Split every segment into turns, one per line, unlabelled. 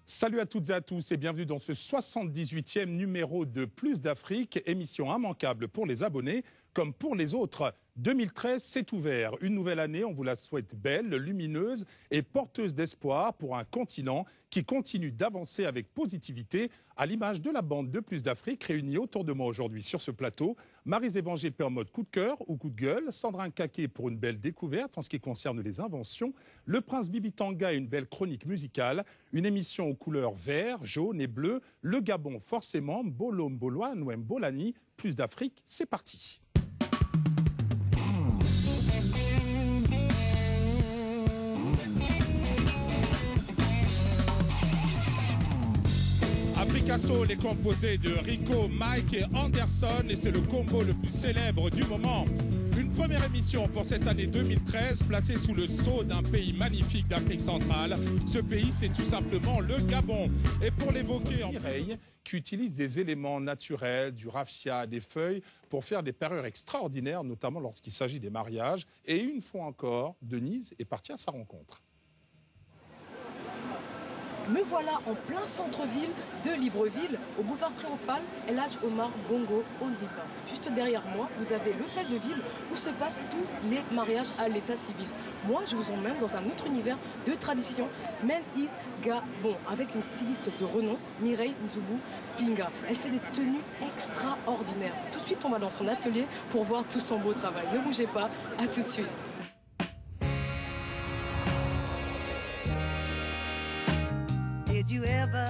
Salut à toutes et à tous et bienvenue dans ce 78e numéro de Plus d'Afrique, émission immanquable pour les abonnés comme pour les autres. 2013, c'est ouvert. Une nouvelle année, on vous la souhaite belle, lumineuse et porteuse d'espoir pour un continent qui continue d'avancer avec positivité, à l'image de la bande de Plus d'Afrique réunie autour de moi aujourd'hui sur ce plateau. Maryse Evangépé en mode coup de cœur ou coup de gueule, Sandra Nkaké pour une belle découverte en ce qui concerne les inventions, le prince Bibi Tanga et une belle chronique musicale, une émission aux couleurs vert, jaune et bleu, le Gabon forcément, Bolo Mboloa, Nouem Bolani, Plus d'Afrique, c'est parti. Africa Soul est composé de Rico, Mike et Anderson et c'est le combo le plus célèbre du moment. Une première émission pour cette année 2013 placée sous le sceau d'un pays magnifique d'Afrique centrale. Ce pays, c'est tout simplement le Gabon. Et pour l'évoquer, Mireille, qui utilise des éléments naturels, du raffia, des feuilles, pour faire des parures extraordinaires, notamment lorsqu'il s'agit des mariages. Et une fois encore, Denise est partie à sa rencontre.
Me voilà en plein centre-ville de Libreville, au boulevard Triomphal, El Hadj Omar Bongo Ondimba. Juste derrière moi, vous avez l'hôtel de ville où se passent tous les mariages à l'état civil. Moi, je vous emmène dans un autre univers de tradition, Men i Gabon, avec une styliste de renom, Mireille Nzoubou Pinga. Elle fait des tenues extraordinaires. Tout de suite, on va dans son atelier pour voir tout son beau travail. Ne bougez pas, à tout de suite.
Did you ever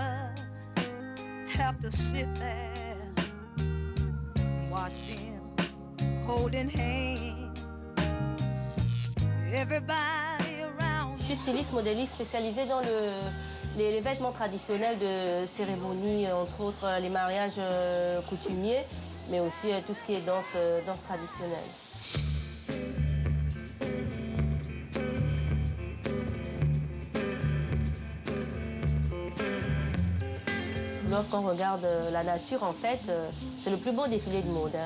have to sit there and watch them holding hands? Everybody around.
Je suis styliste modéliste spécialisée dans les vêtements traditionnels de cérémonie, entre autres les mariages coutumiers, mais aussi tout ce qui est danse traditionnelle. Lorsqu'on regarde la nature, en fait, c'est le plus beau défilé de mode.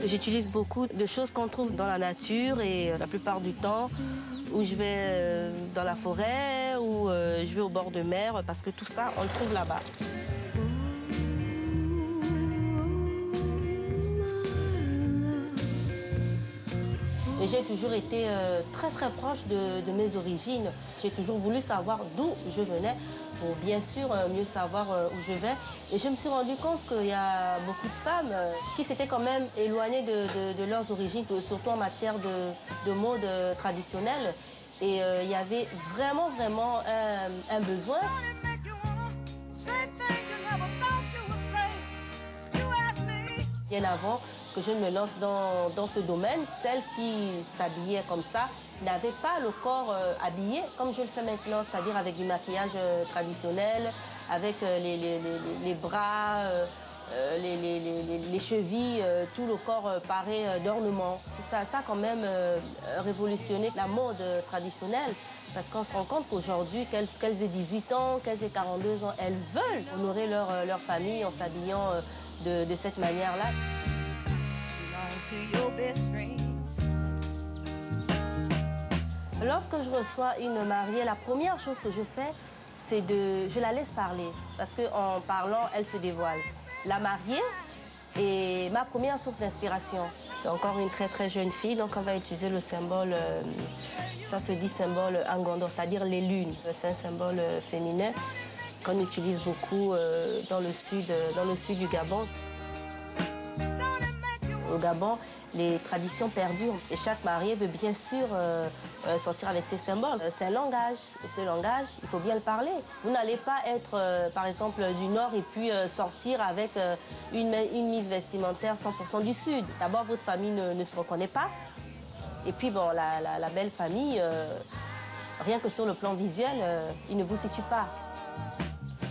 J'utilise beaucoup de choses qu'on trouve dans la nature et la plupart du temps, où je vais dans la forêt ou je vais au bord de mer, parce que tout ça, on le trouve là-bas. Et j'ai toujours été très très proche de mes origines. J'ai toujours voulu savoir d'où je venais pour bien sûr mieux savoir où je vais. Et je me suis rendu compte qu'il y a beaucoup de femmes qui s'étaient quand même éloignées de leurs origines, surtout en matière de mode traditionnel. Et il y avait vraiment un besoin. Bien avant que je me lance dans ce domaine, celles qui s'habillaient comme ça n'avaient pas le corps habillé comme je le fais maintenant, c'est-à-dire avec du maquillage traditionnel, avec les bras, les chevilles, tout le corps paré d'ornements. Ça a quand même révolutionné la mode traditionnelle. Parce qu'on se rend compte qu'aujourd'hui, qu'elles aient 18 ans, qu'elles aient 42 ans, elles veulent honorer leur famille en s'habillant de cette manière-là. Lorsque je reçois une mariée, la première chose que je fais, c'est je la laisse parler. Parce qu'en parlant, elle se dévoile. La mariée est ma première source d'inspiration. C'est encore une très très jeune fille, donc on va utiliser le symbole, ça se dit symbole Angondo, c'est-à-dire les lunes. C'est un symbole féminin qu'on utilise beaucoup dans le sud du Gabon. Au Gabon, les traditions perdurent et chaque mariée veut bien sûr sortir avec ses symboles. C'est un langage et ce langage, il faut bien le parler. Vous n'allez pas être, par exemple, du Nord et puis sortir avec une mise vestimentaire 100% du Sud. D'abord, votre famille ne se reconnaît pas. Et puis, bon, la belle famille, rien que sur le plan visuel, il ne vous situe pas.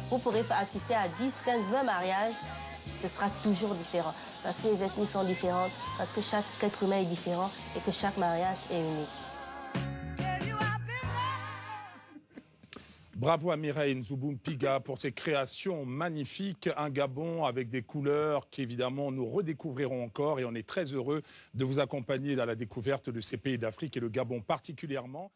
Vous pourrez assister à 10, 15, 20 mariages ce sera toujours différent. Parce que les ethnies sont différentes, parce que chaque être humain est différent et que chaque mariage est unique.
Bravo à Mireille Nzouboum-Piga pour ses créations magnifiques. Un Gabon avec des couleurs qu'évidemment nous redécouvrirons encore et on est très heureux de vous accompagner dans la découverte de ces pays d'Afrique et le Gabon particulièrement.